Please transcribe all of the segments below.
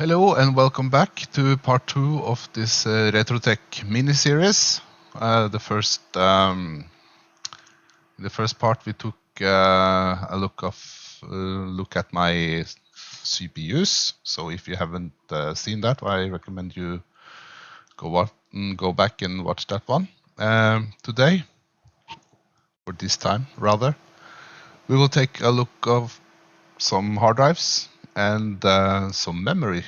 Hello and welcome back to part 2 of this RetroTech mini-series. The first part we took a look at my CPUs. So if you haven't seen that, I recommend you go back and watch that one. Today, or this time rather, we will take a look of some hard drives and some memory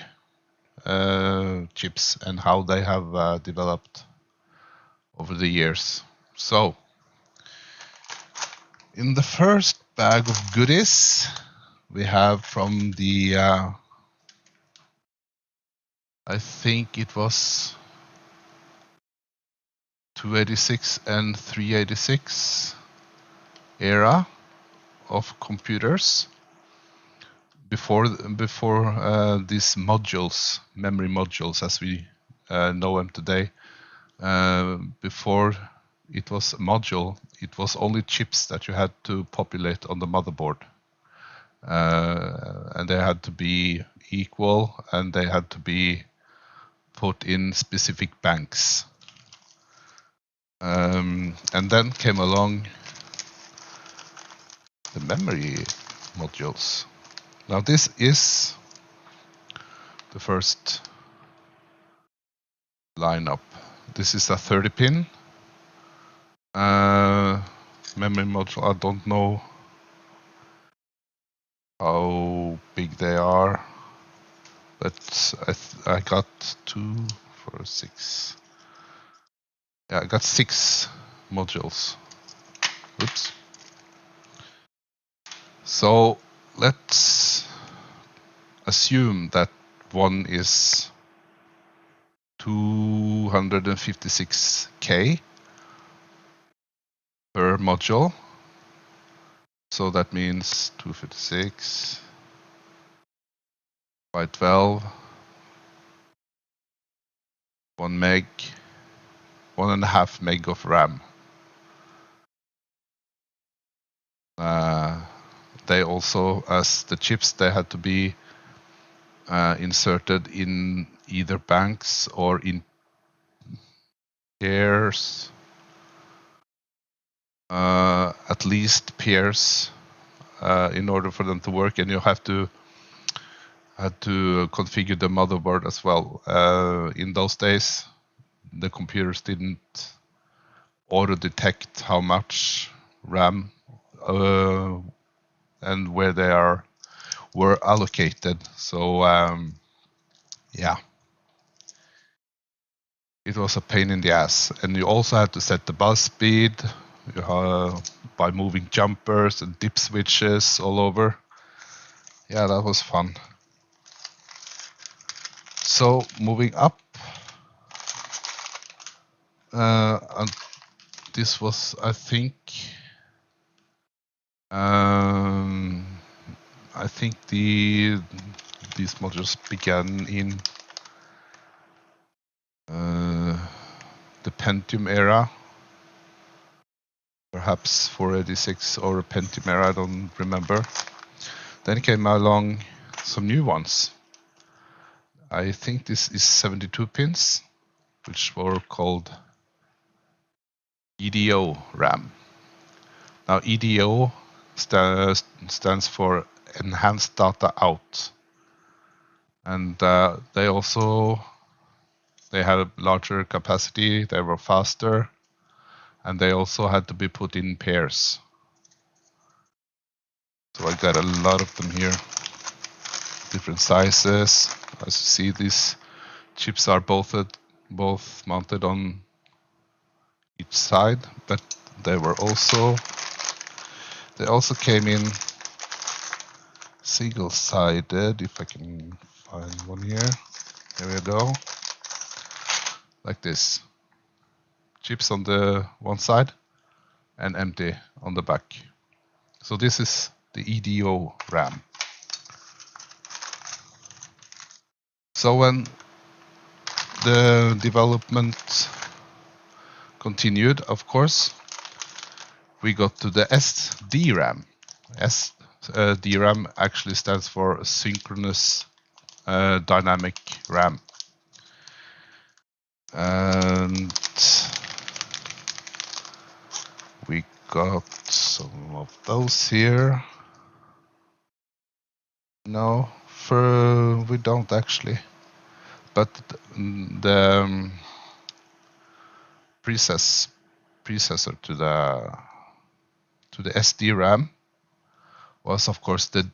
chips and how they have developed over the years. So, in the first bag of goodies, we have from the, I think it was 286 and 386 era of computers. Before these modules, memory modules as we know them today, before it was a module, it was only chips that you had to populate on the motherboard. And they had to be equal and they had to be put in specific banks. And then came along the memory modules. Now this is the first lineup. This is a 30-pin memory module. I don't know how big they are, but I got 2, 4, 6. Yeah, I got 6 modules. Oops. So let's assume that one is 256K per module. So that means 256 by 12, 1 meg, 1.5 meg of RAM. They also, as the chips, they had to be inserted in either banks or in pairs, at least pairs, in order for them to work, and you had to configure the motherboard as well. In those days, the computers didn't auto detect how much RAM and where they were allocated. So yeah, it was a pain in the ass, and you also had to set the bus speed by moving jumpers and dip switches all over. Yeah, that was fun. So moving up, and this was, I think these modules began in the Pentium era, perhaps 486 or a Pentium era, I don't remember. Then came along some new ones. I think this is 72 pins, which were called EDO RAM. Now EDO stands for Enhanced Data Out, and they had a larger capacity, they were faster, and they also had to be put in pairs. So I got a lot of them here, different sizes. As you see, these chips are both mounted on each side, but they also came in single-sided. If I can find one here, there we go, like this. Chips on the one side and empty on the back. So this is the EDO RAM. So when the development continued, of course, we got to the SDRAM. SDRAM actually stands for synchronous dynamic RAM. And we got some of those here. No, we don't actually. But the processor to the SD RAM was, of course, the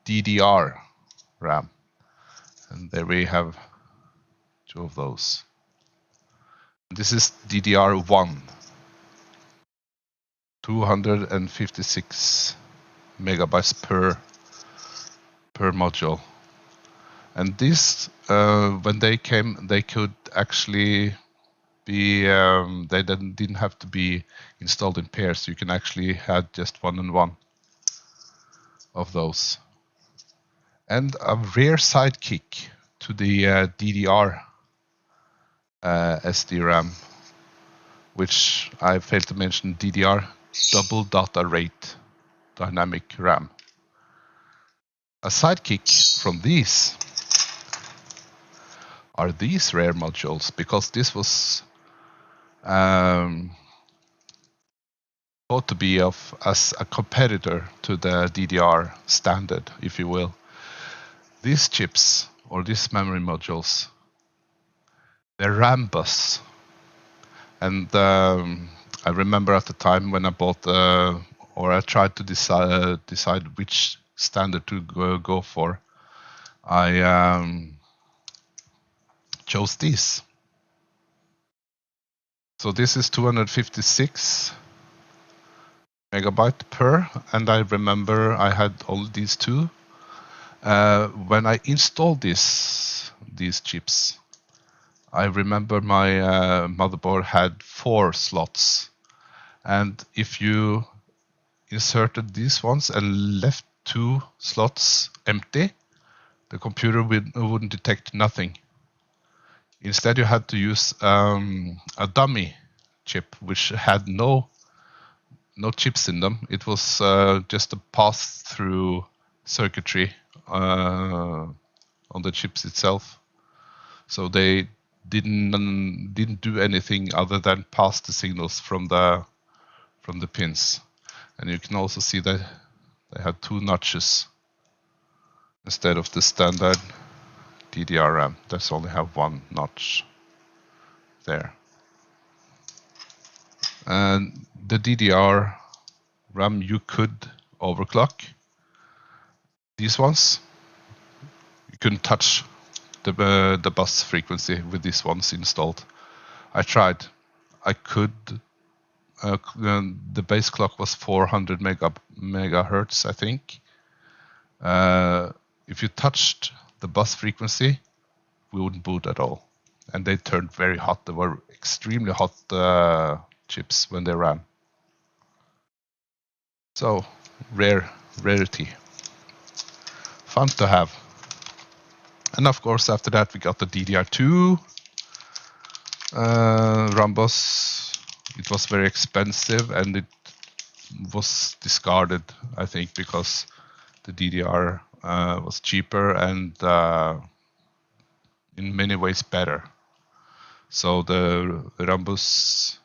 DDR RAM, and there we have two of those. This is DDR1, 256 megabytes per module. And this, when they came, they could actually be, they didn't have to be installed in pairs. You can actually have just one and one of those. And a rare sidekick to the DDR SD-RAM, which I failed to mention, DDR double data rate dynamic RAM. A sidekick from these are these rare modules, because this was thought to be as a competitor to the DDR standard, if you will. These chips, or these memory modules, they're RAM bus. And I remember at the time when I bought, or I tried to decide which standard to go for, I chose these. So this is 256 megabyte per, and I remember I had all these two. When I installed these chips, I remember my motherboard had 4 slots, and if you inserted these ones and left 2 slots empty, the computer wouldn't detect nothing. Instead, you had to use a dummy chip which had no chips in them. It was just a pass-through circuitry on the chips itself. So they didn't do anything other than pass the signals from the pins. And you can also see that they had 2 notches instead of the standard DDR RAM. That's only have 1 notch there. And the DDR RAM, you could overclock. These ones, you couldn't touch the bus frequency with these ones installed. I tried. I could. The base clock was 400 megahertz, I think. If you touched the bus frequency, we wouldn't boot at all. And they turned very hot. They were extremely hot chips when they ran. So, rarity. Fun to have. And of course, after that, we got the DDR2 RAM bus. It was very expensive, and it was discarded, I think, because the DDR was cheaper and in many ways better. So the RAM bus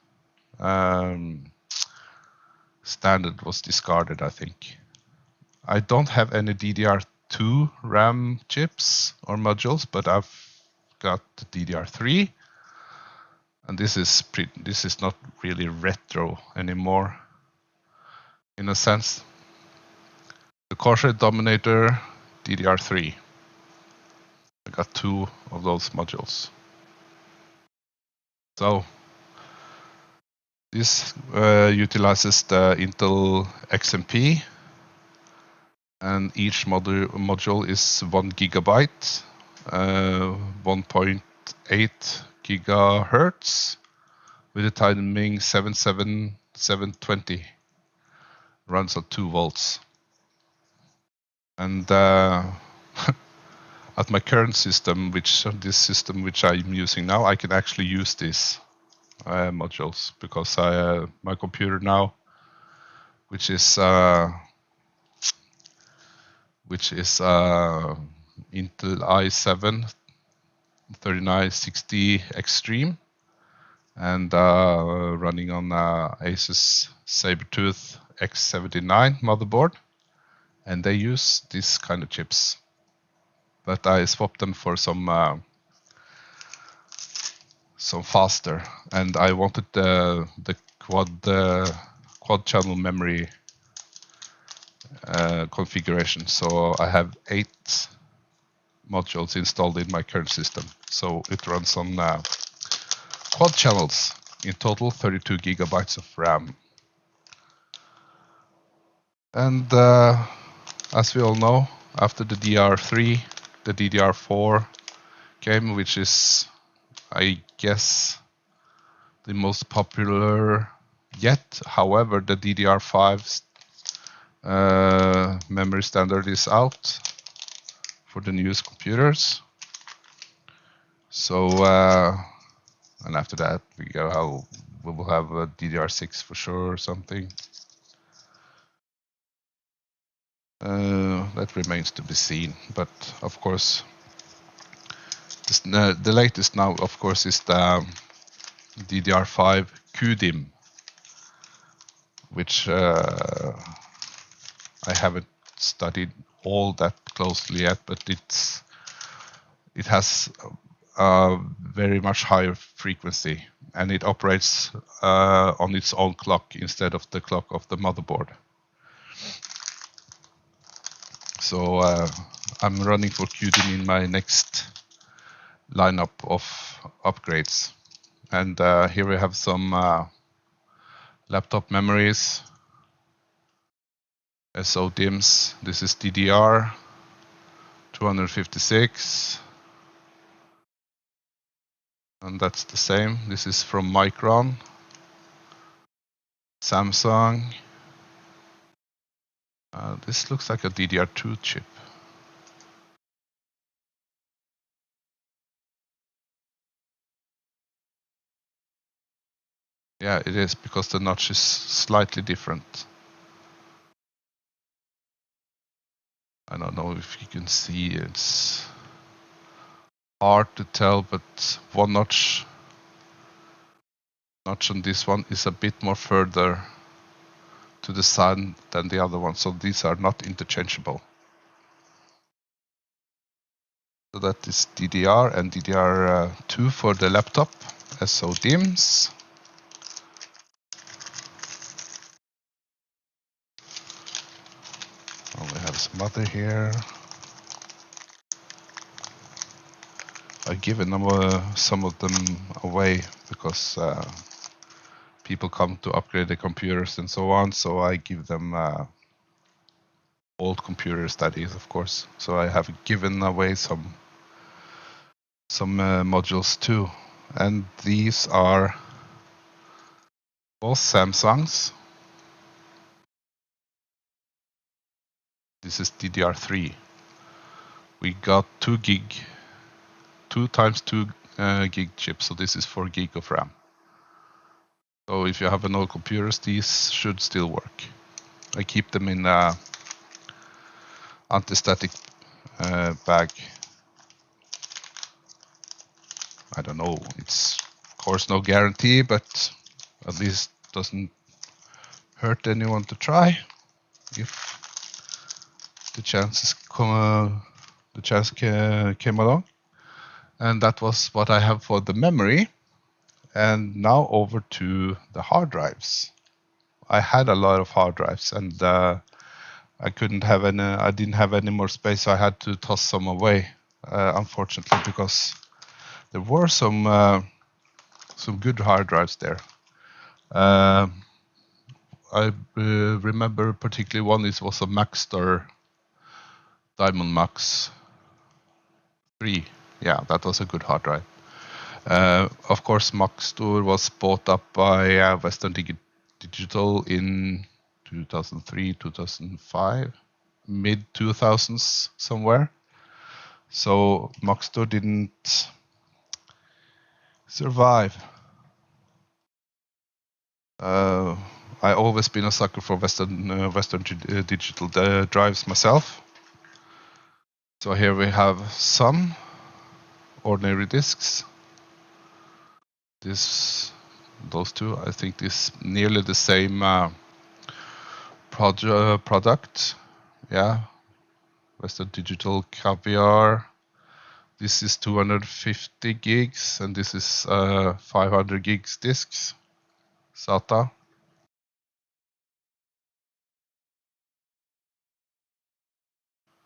standard was discarded, I think. I don't have any DDR2 RAM chips or modules, but I've got the DDR3, and this is not really retro anymore, in a sense. The Corsair Dominator DDR3. I got 2 of those modules. So this utilizes the Intel XMP, and each module is 1 gigabyte, 1.8 gigahertz, with a timing 77720. Runs at 2 volts. And at my current system, which I'm using now, I can actually use these modules, because my computer now, which is Intel i7 3960 Extreme, and running on Asus Sabertooth X79 motherboard, and they use this kind of chips. But I swapped them for some faster, and I wanted the quad channel memory configuration. So I have 8 modules installed in my current system. So it runs on quad channels. In total, 32 gigabytes of RAM. And as we all know, after the DR3, the DDR4 came, which is, I guess, the most popular yet. However, the DDR5 memory standard is out for the newest computers. So, and after that, we will have a DDR6 for sure or something. That remains to be seen. But of course, the latest now, of course, is the DDR5 QDIM, which I haven't studied all that closely yet, but it has a very much higher frequency, and it operates on its own clock instead of the clock of the motherboard. So I'm running for QDIM in my next lineup of upgrades. And here we have some laptop memories, SODIMMs. This is DDR 256, and that's the same. This is from Micron, Samsung. This looks like a DDR2 chip. Yeah, it is, because the notch is slightly different. I don't know if you can see, it's hard to tell, but one notch on this one is a bit more further to the side than the other one, so these are not interchangeable. So that is DDR and DDR2 for the laptop, SODIMMs. We have some other here. I've given them, some of them away because people come to upgrade their computers and so on, so I give them old computers, that is, of course. So I have given away some modules too, and these are both Samsungs. This is DDR3. We got 2 times 2 gig chips, so this is 4 gig of RAM. So if you have an old computers, these should still work. I keep them in anti-static bag. I don't know, it's of course no guarantee, but at least doesn't hurt anyone to try if the chance came along. And that was what I have for the memory. And now over to the hard drives. I had a lot of hard drives, and I didn't have any more space, so I had to toss some away, unfortunately, because there were some good hard drives there. I remember particularly one. This was a Maxtor Diamond Max 3. Yeah, that was a good hard drive. Of course, Maxtor was bought up by Western Digital in 2003, 2005, mid 2000s somewhere. So Maxtor didn't survive. I always been a sucker for Western Digital drives myself. So here we have some ordinary disks. Those two, I think, is nearly the same product. Yeah, Western Digital Caviar. This is 250 gigs, and this is 500 gigs disks. SATA.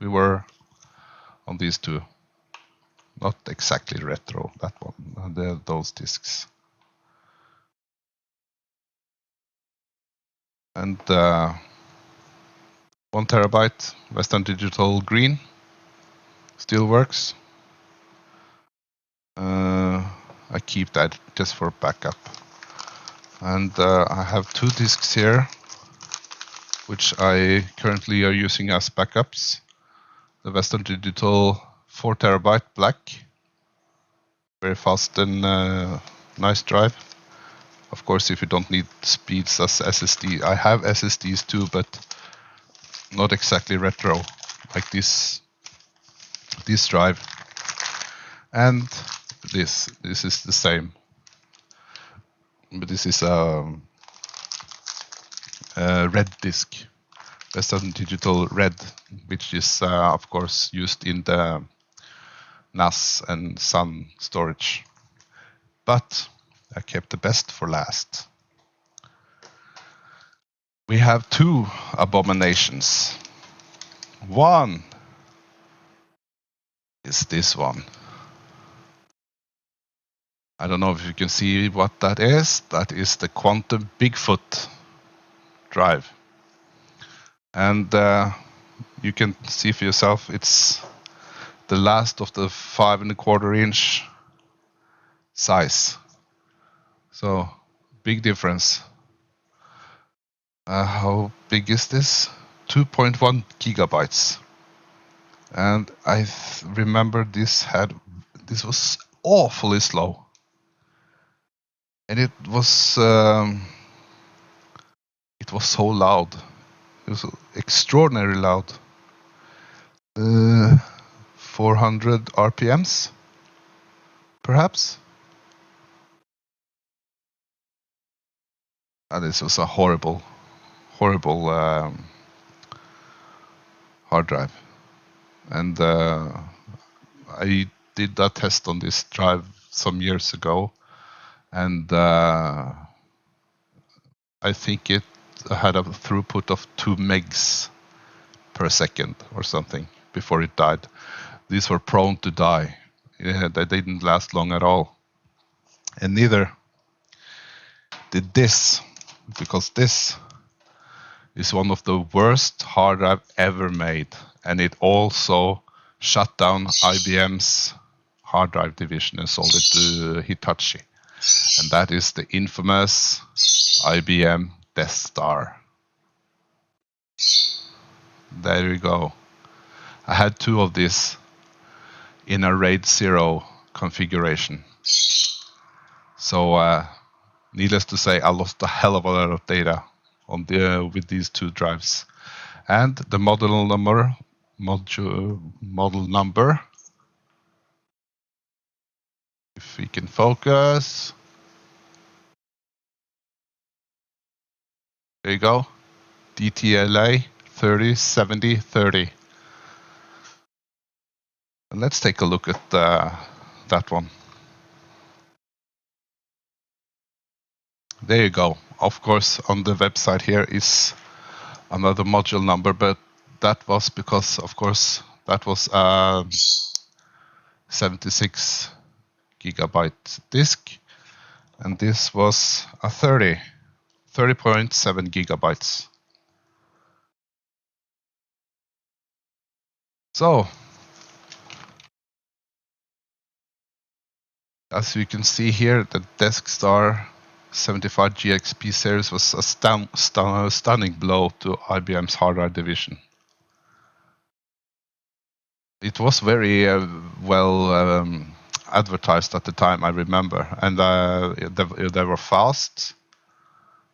We were on these two. Not exactly retro, that one, those disks. And 1 terabyte Western Digital Green still works. I keep that just for backup. And I have 2 disks here, which I currently are using as backups. The Western Digital 4 terabyte black, very fast and nice drive. Of course, if you don't need speeds as SSD, I have SSDs too, but not exactly retro like this drive. And this is the same, but this is a red disk, Western Digital Red, which is of course used in the NAS and Sun storage. But I kept the best for last. We have 2 abominations. One is this one. I don't know if you can see what that is. That is the Quantum Bigfoot drive. And you can see for yourself, it's the last of the 5¼ inch size. So, big difference. How big is this? 2.1 gigabytes. And I remember this was awfully slow. And it was so loud. It was extraordinarily loud. 400 RPMs, perhaps. And this was a horrible hard drive. And I did that test on this drive some years ago, and I think it had a throughput of 2 megs per second or something before it died. These were prone to die. They didn't last long at all. And neither did this, because this is one of the worst hard drive ever made. And it also shut down IBM's hard drive division and sold it to Hitachi. And that is the infamous IBM Death Star. There you go. I had 2 of these in a RAID 0 configuration. So needless to say, I lost a hell of a lot of data on with these 2 drives. And the model number, if we can focus. There you go. DTLA 307030. And let's take a look at that one. There you go. Of course, on the website here is another module number, but that was because, of course, that was a 76 gigabyte disk, and this was a 30.7 gigabytes. So, as you can see here, the DeskStar 75 GXP series was a stunning blow to IBM's hard drive division. It was very well advertised at the time, I remember, and they were fast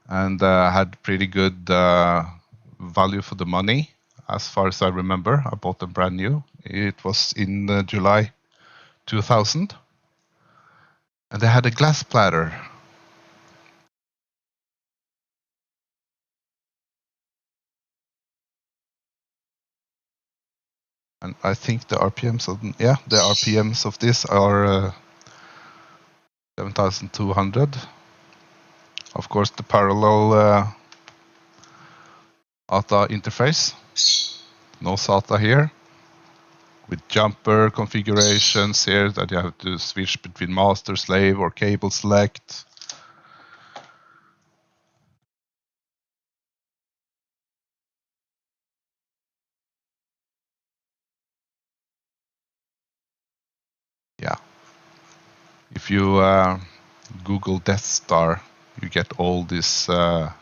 and had pretty good value for the money. as far as I remember. I bought them brand new. It was in July 2000. And they had a glass platter. And I think the RPMs of this are 7,200. Of course, the parallel ATA interface. No SATA here. With jumper configurations here that you have to switch between master, slave, or cable select. Yeah. If you Google Death Star, you get all this. Yeah.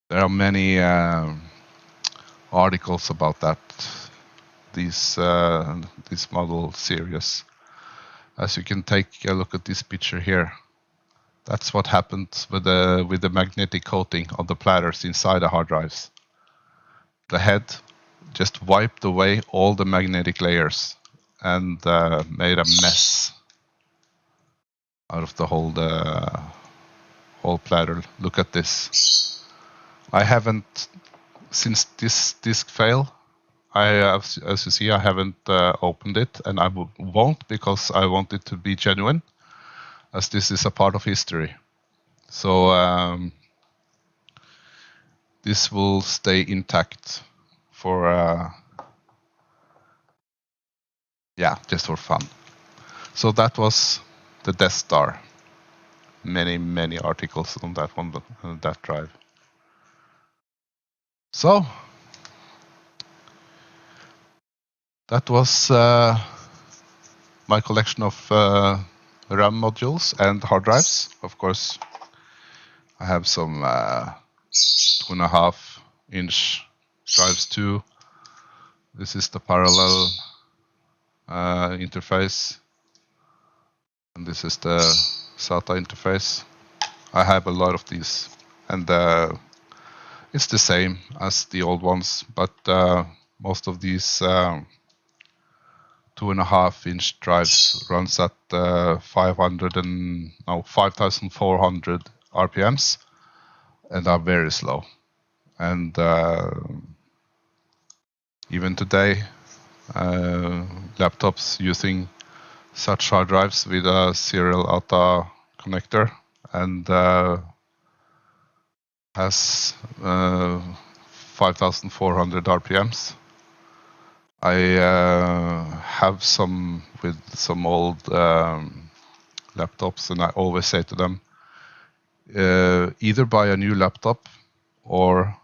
There are many articles about that. This model series. As you can take a look at this picture here. That's what happened with the magnetic coating on the platters inside the hard drives. The head just wiped away all the magnetic layers and made a mess out of the whole platter. Look at this. I haven't, since this disk failed, as you see, I haven't opened it, and I won't, because I want it to be genuine, as this is a part of history. So this will stay intact for, just for fun. So that was the Death Star. Many articles on that one, that drive. So that was my collection of RAM modules and hard drives. Of course, I have some 2.5-inch drives too. This is the parallel interface, and this is the SATA interface. I have a lot of these, and it's the same as the old ones, but most of these 2.5-inch drives runs at 5,400 RPMs, and are very slow. And even today, laptops using such hard drives with a serial ATA connector and has 5,400 RPMs. I have some with some old laptops, and I always say to them, either buy a new laptop or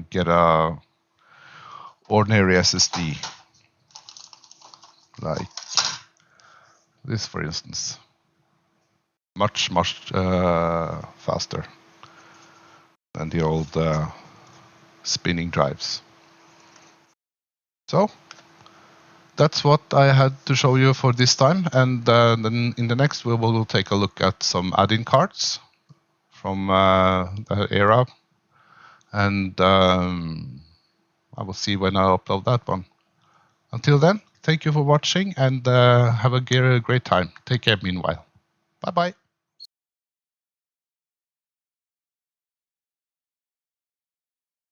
get a ordinary SSD, like this, for instance. Much faster than the old spinning drives. So that's what I had to show you for this time, and then in the next we will take a look at some add-in cards from that era, and I will see when I upload that one. Until then, thank you for watching, and have a great time. Take care meanwhile. Bye-bye.